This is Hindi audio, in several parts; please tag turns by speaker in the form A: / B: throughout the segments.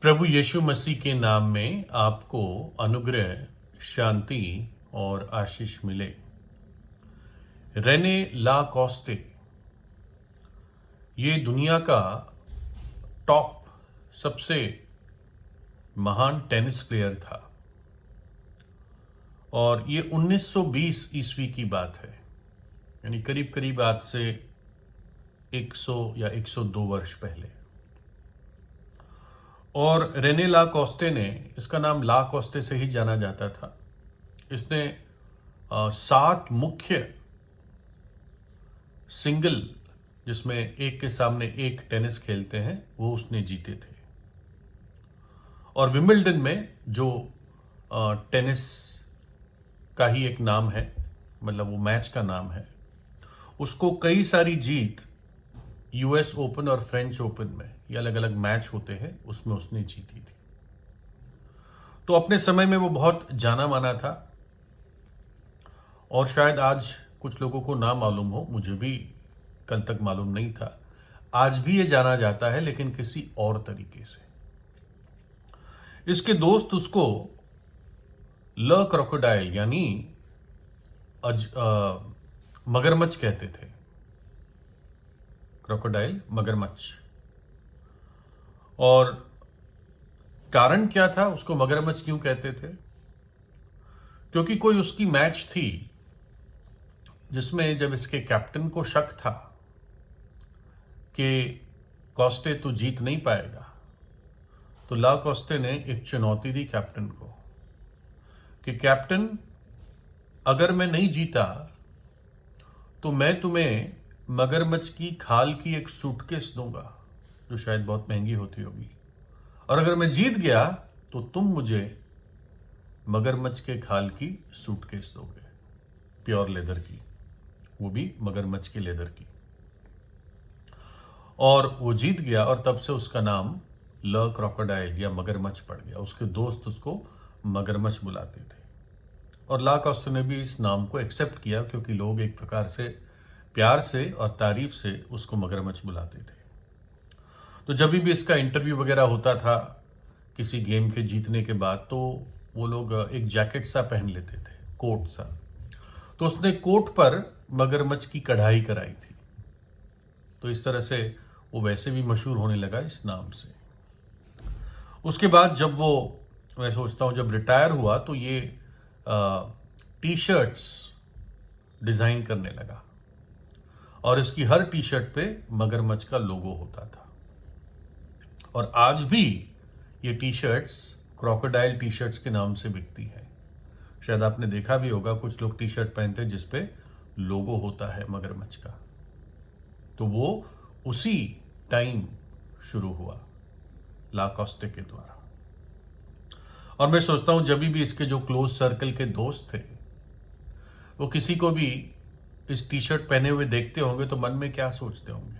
A: प्रभु यीशु मसीह के नाम में आपको अनुग्रह, शांति और आशीष मिले। रेने ला कॉस्टे ये दुनिया का टॉप सबसे महान टेनिस प्लेयर था और ये 1920 ईस्वी की बात है, यानी करीब करीब आज से 100 या 102 वर्ष पहले। और रेने ला कॉस्टे ने, इसका नाम ला कॉस्टे से ही जाना जाता था, इसने 7 मुख्य सिंगल, जिसमें एक के सामने एक टेनिस खेलते हैं, वो उसने जीते थे। और विंबलडन में जो टेनिस का ही एक नाम है, मतलब वो मैच का नाम है, उसको कई सारी जीत यूएस ओपन और फ्रेंच ओपन में, ये अलग अलग मैच होते हैं, उसमें उसने जीती थी। तो अपने समय में वो बहुत जाना माना था और शायद आज कुछ लोगों को ना मालूम हो, मुझे भी कल तक मालूम नहीं था। आज भी ये जाना जाता है, लेकिन किसी और तरीके से। इसके दोस्त उसको ल क्रोकोडाइल यानी मगरमच्छ कहते थे। क्रोकोडाइल, मगरमच्छ। और कारण क्या था, उसको मगरमच्छ क्यों कहते थे? क्योंकि कोई उसकी मैच थी जिसमें जब इसके कैप्टन को शक था कि कॉस्टे तो जीत नहीं पाएगा, तो ला कॉस्टे ने एक चुनौती दी कैप्टन को कि कैप्टन, अगर मैं नहीं जीता तो मैं तुम्हें मगरमच्छ की खाल की एक सूटकेस दूंगा, जो शायद बहुत महंगी होती होगी, और अगर मैं जीत गया तो तुम मुझे मगरमच्छ के खाल की सूटकेस दोगे, प्योर लेदर की, वो भी मगरमच्छ के लेदर की। और वो जीत गया और तब से उसका नाम ल क्रोकोडाइल या मगरमच्छ पड़ गया। उसके दोस्त उसको मगरमच्छ बुलाते थे और ला कॉस्टे ने भी इस नाम को एक्सेप्ट किया, क्योंकि लोग एक प्रकार से प्यार से और तारीफ से उसको मगरमच्छ बुलाते थे। तो जब भी इसका इंटरव्यू वगैरह होता था किसी गेम के जीतने के बाद, तो वो लोग एक जैकेट सा पहन लेते थे, कोट सा। तो उसने कोट पर मगरमच्छ की कढ़ाई कराई थी, तो इस तरह से वो वैसे भी मशहूर होने लगा इस नाम से। उसके बाद जब वो, मैं सोचता हूँ, जब रिटायर हुआ तो ये टी शर्ट्स डिजाइन करने लगा और इसकी हर टी शर्ट पे मगरमच्छ का लोगो होता था। और आज भी ये T shirts crocodile T shirts के नाम से बिकती है। शायद आपने देखा भी होगा, कुछ लोग टी शर्ट पहनते हैं जिसपे लोगो होता है मगरमच्छ का। तो वो उसी टाइम शुरू हुआ ला कॉस्टे के द्वारा। और मैं सोचता हूं, जब भी इसके जो क्लोज सर्कल के दोस्त थे, वो किसी को भी इस टी शर्ट पहने हुए देखते होंगे तो मन में क्या सोचते होंगे,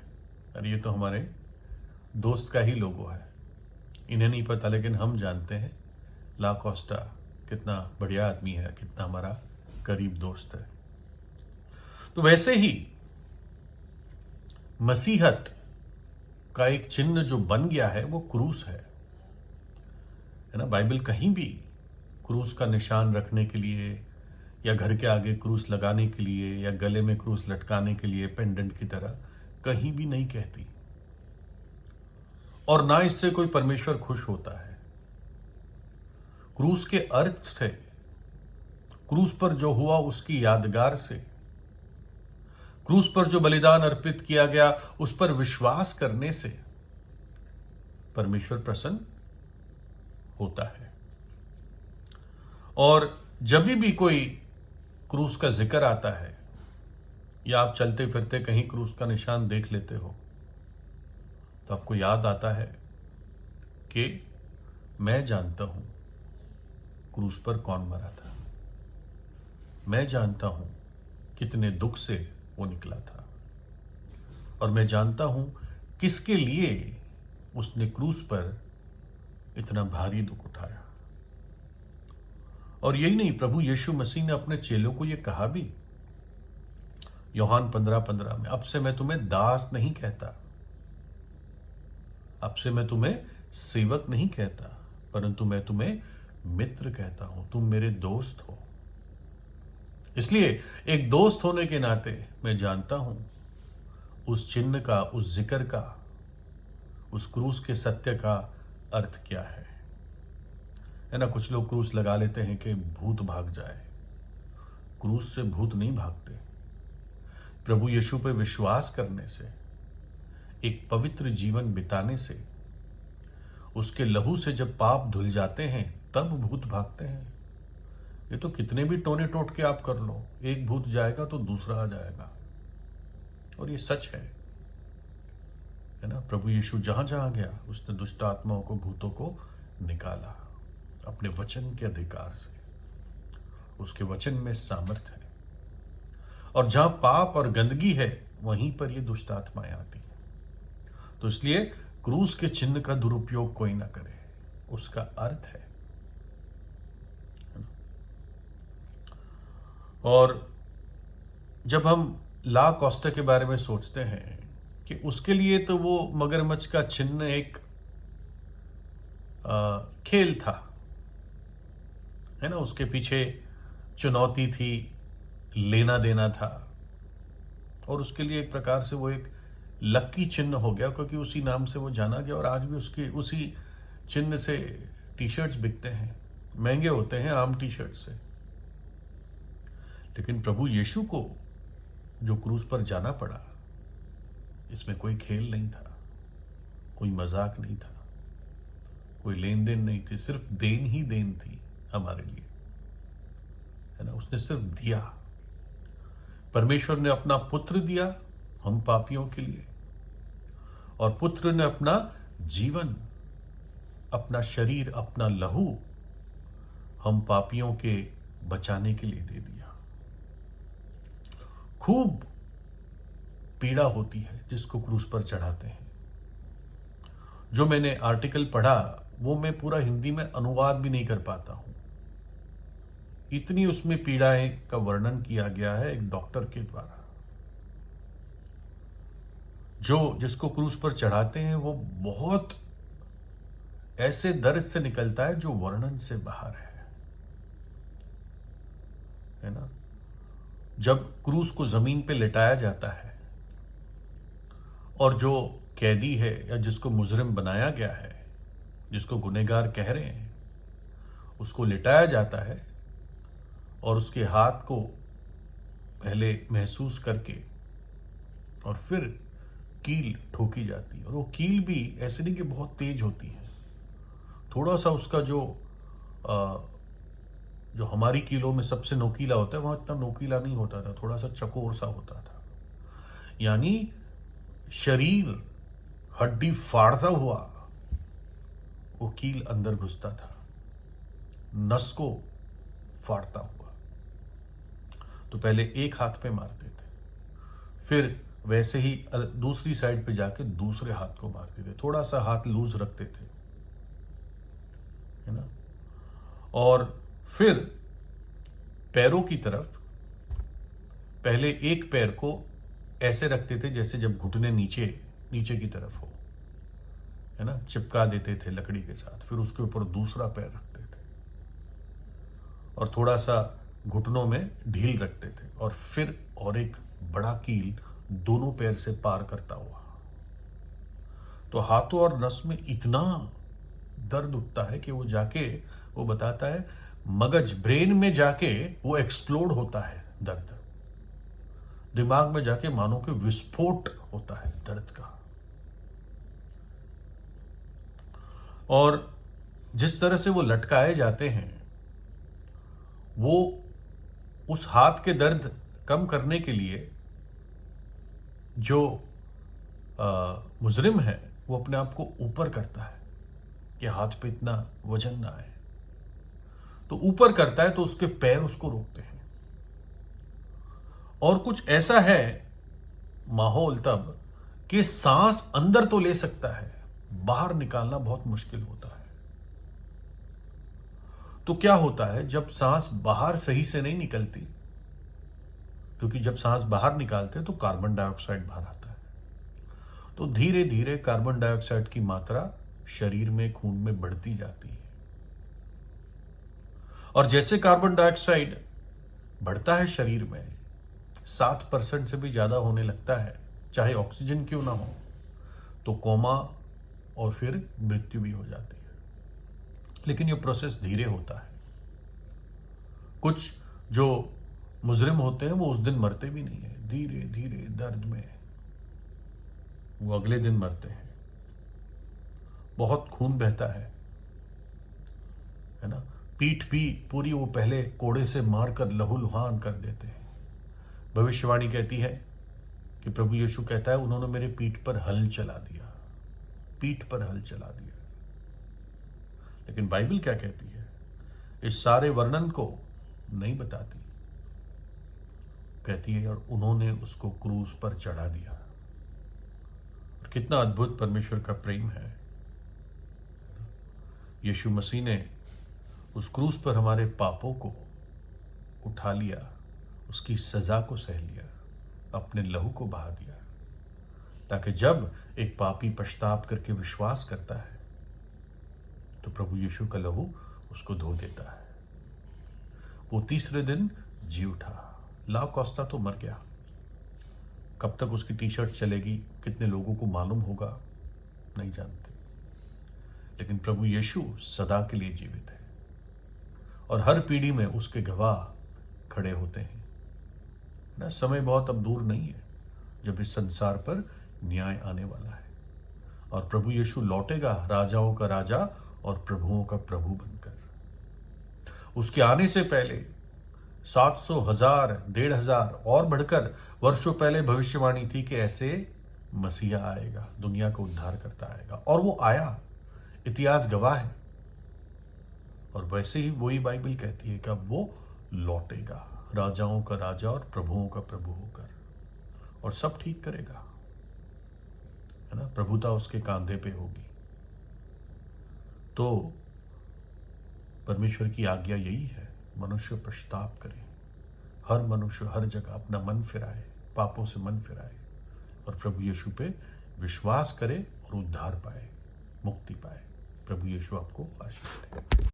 A: अरे ये तो हमारे दोस्त का ही लोगो है। इन्हें नहीं पता, लेकिन हम जानते हैं ला कॉस्टा कितना बढ़िया आदमी है, कितना हमारा करीब दोस्त है। तो वैसे ही मसीहत का एक चिन्ह जो बन गया है वो क्रूस है ना। बाइबल कहीं भी क्रूस का निशान रखने के लिए या घर के आगे क्रूस लगाने के लिए या गले में क्रूस लटकाने के लिए पेंडेंट की तरह कहीं भी नहीं कहती, और ना इससे कोई परमेश्वर खुश होता है। क्रूस के अर्थ से, क्रूस पर जो हुआ उसकी यादगार से, क्रूस पर जो बलिदान अर्पित किया गया उस पर विश्वास करने से परमेश्वर प्रसन्न होता है। और जब भी कोई क्रूस का जिक्र आता है या आप चलते फिरते कहीं क्रूस का निशान देख लेते हो, तो आपको याद आता है कि मैं जानता हूं क्रूस पर कौन मरा था, मैं जानता हूं कितने दुख से वो निकला था, और मैं जानता हूं किसके लिए उसने क्रूस पर इतना भारी दुख उठाया। और यही नहीं, प्रभु यीशु मसीह ने अपने चेलों को यह कहा भी, यूहन्ना 15:15 में, अब से मैं तुम्हें दास नहीं कहता, अब से मैं तुम्हें सेवक नहीं कहता, परंतु मैं तुम्हें मित्र कहता हूं, तुम मेरे दोस्त हो। इसलिए एक दोस्त होने के नाते मैं जानता हूं उस चिन्ह का, उस जिक्र का, उस क्रूस के सत्य का अर्थ क्या है ना। कुछ लोग क्रूस लगा लेते हैं कि भूत भाग जाए। क्रूस से भूत नहीं भागते। प्रभु यीशु पे विश्वास करने से, एक पवित्र जीवन बिताने से, उसके लहू से जब पाप धुल जाते हैं तब भूत भागते हैं। ये तो कितने भी टोने टोटके आप कर लो, एक भूत जाएगा तो दूसरा आ जाएगा, और ये सच है ना। प्रभु यीशु जहां जहां गया उसने दुष्ट आत्माओं को, भूतों को निकाला अपने वचन के अधिकार से। उसके वचन में सामर्थ्य है, और जहां पाप और गंदगी है वहीं पर ये दुष्ट आत्माएं आती हैं। तो इसलिए क्रूस के चिन्ह का दुरुपयोग कोई ना करे, उसका अर्थ है। और जब हम ला कॉस्टा के बारे में सोचते हैं कि उसके लिए तो वो मगरमच्छ का चिन्ह एक खेल था, है ना। उसके पीछे चुनौती थी, लेना देना था, और उसके लिए एक प्रकार से वो एक लकी चिन्ह हो गया, क्योंकि उसी नाम से वो जाना गया। और आज भी उसके उसी चिन्ह से टी शर्ट्स बिकते हैं, महंगे होते हैं आम टी शर्ट से। लेकिन प्रभु यीशु को जो क्रूस पर जाना पड़ा, इसमें कोई खेल नहीं था, कोई मजाक नहीं था, कोई लेन देन नहीं थी, सिर्फ देन ही देन थी हमारे लिए, है ना। उसने सिर्फ दिया। परमेश्वर ने अपना पुत्र दिया हम पापियों के लिए, और पुत्र ने अपना जीवन, अपना शरीर, अपना लहू हम पापियों के बचाने के लिए दे दिया। खूब पीड़ा होती है जिसको क्रूस पर चढ़ाते हैं। जो मैंने आर्टिकल पढ़ा वो मैं पूरा हिंदी में अनुवाद भी नहीं कर पाता हूं, इतनी उसमें पीड़ाएं का वर्णन किया गया है एक डॉक्टर के द्वारा। जो जिसको क्रूस पर चढ़ाते हैं वो बहुत ऐसे दर्द से निकलता है जो वर्णन से बाहर है ना। जब क्रूस को जमीन पे लिटाया जाता है और जो कैदी है या जिसको मुजरिम बनाया गया है, जिसको गुनहगार कह रहे हैं, उसको लिटाया जाता है और उसके हाथ को पहले महसूस करके और फिर कील ठोकी जाती है। और वो कील भी ऐसे नहीं कि बहुत तेज होती है, थोड़ा सा उसका जो हमारी कीलों में सबसे नोकीला होता है, वहां इतना नोकीला नहीं होता था, थोड़ा सा चकोर सा होता था। यानी शरीर हड्डी फाड़ता हुआ वो कील अंदर घुसता था, नस को फाड़ता हुआ। तो पहले एक हाथ पे मारते थे, फिर वैसे ही दूसरी साइड पे जाके दूसरे हाथ को मारते थे, थोड़ा सा हाथ लूज रखते थे, है ना। और फिर पैरों की तरफ पहले एक पैर को ऐसे रखते थे जैसे जब घुटने नीचे नीचे की तरफ हो, है ना, चिपका देते थे लकड़ी के साथ। फिर उसके ऊपर दूसरा पैर रखते थे और थोड़ा सा घुटनों में ढील रखते थे, और फिर और एक बड़ा कील दोनों पैर से पार करता हुआ। तो हाथों और नस में इतना दर्द उठता है कि वो जाके वो बताता है मगज ब्रेन में जाके वो एक्सप्लोड होता है, दर्द दिमाग में जाके मानो कि विस्फोट होता है दर्द का। और जिस तरह से वो लटकाए जाते हैं, वो उस हाथ के दर्द कम करने के लिए जो मुजरिम है वो अपने आप को ऊपर करता है कि हाथ पे इतना वजन ना आए। तो ऊपर करता है तो उसके पैर उसको रोकते हैं। और कुछ ऐसा है माहौल तब कि सांस अंदर तो ले सकता है, बाहर निकालना बहुत मुश्किल होता है। तो क्या होता है जब सांस बाहर सही से नहीं निकलती, क्योंकि जब सांस बाहर निकालते हैं तो कार्बन डाइऑक्साइड बाहर आता है, तो धीरे धीरे कार्बन डाइऑक्साइड की मात्रा शरीर में, खून में बढ़ती जाती है। और जैसे कार्बन डाइऑक्साइड बढ़ता है शरीर में, 7% से भी ज्यादा होने लगता है, चाहे ऑक्सीजन क्यों ना हो, तो कोमा और फिर मृत्यु भी हो जाती है। लेकिन ये प्रोसेस धीरे होता है। कुछ जो मुजरिम होते हैं वो उस दिन मरते भी नहीं है, धीरे धीरे दर्द में वो अगले दिन मरते हैं। बहुत खून बहता है ना। पीठ भी पूरी वो पहले कोड़े से मारकर लहूलुहान कर देते हैं। भविष्यवाणी कहती है कि प्रभु यीशु कहता है, उन्होंने मेरे पीठ पर हल चला दिया, पीठ पर हल चला दिया। लेकिन बाइबल क्या कहती है? इस सारे वर्णन को नहीं बताती। कहती है और उन्होंने उसको क्रूस पर चढ़ा दिया। और कितना अद्भुत परमेश्वर का प्रेम है। यीशु मसीह ने उस क्रूस पर हमारे पापों को उठा लिया, उसकी सजा को सह लिया, अपने लहू को बहा दिया, ताकि जब एक पापी पश्चाताप करके विश्वास करता है तो प्रभु यीशु का लहू उसको धो देता है। वो तीसरे दिन जी उठा। ला कोस्टा तो मर गया। कब तक उसकी टी शर्ट चलेगी, कितने लोगों को मालूम होगा, नहीं जानते। लेकिन प्रभु यीशु सदा के लिए जीवित है और हर पीढ़ी में उसके गवाह खड़े होते हैं ना। समय बहुत अब दूर नहीं है जब इस संसार पर न्याय आने वाला है और प्रभु यीशु लौटेगा राजाओं का राजा और प्रभुओं का प्रभु बनकर। उसके आने से पहले 700, 1000, 1500 और बढ़कर वर्षों पहले भविष्यवाणी थी कि ऐसे मसीहा आएगा, दुनिया को उद्धार करता आएगा, और वो आया। इतिहास गवाह है। और वैसे ही वही बाइबल कहती है कि अब वो लौटेगा राजाओं का राजा और प्रभुओं का प्रभु होकर, और सब ठीक करेगा, है ना। प्रभुता उसके कांधे पे होगी। तो परमेश्वर की आज्ञा यही है, मनुष्य पश्चाताप करे, हर मनुष्य हर जगह अपना मन फिराए, पापों से मन फिराए और प्रभु यीशु पे विश्वास करे और उद्धार पाए, मुक्ति पाए। प्रभु यीशु आपको आशीष दे।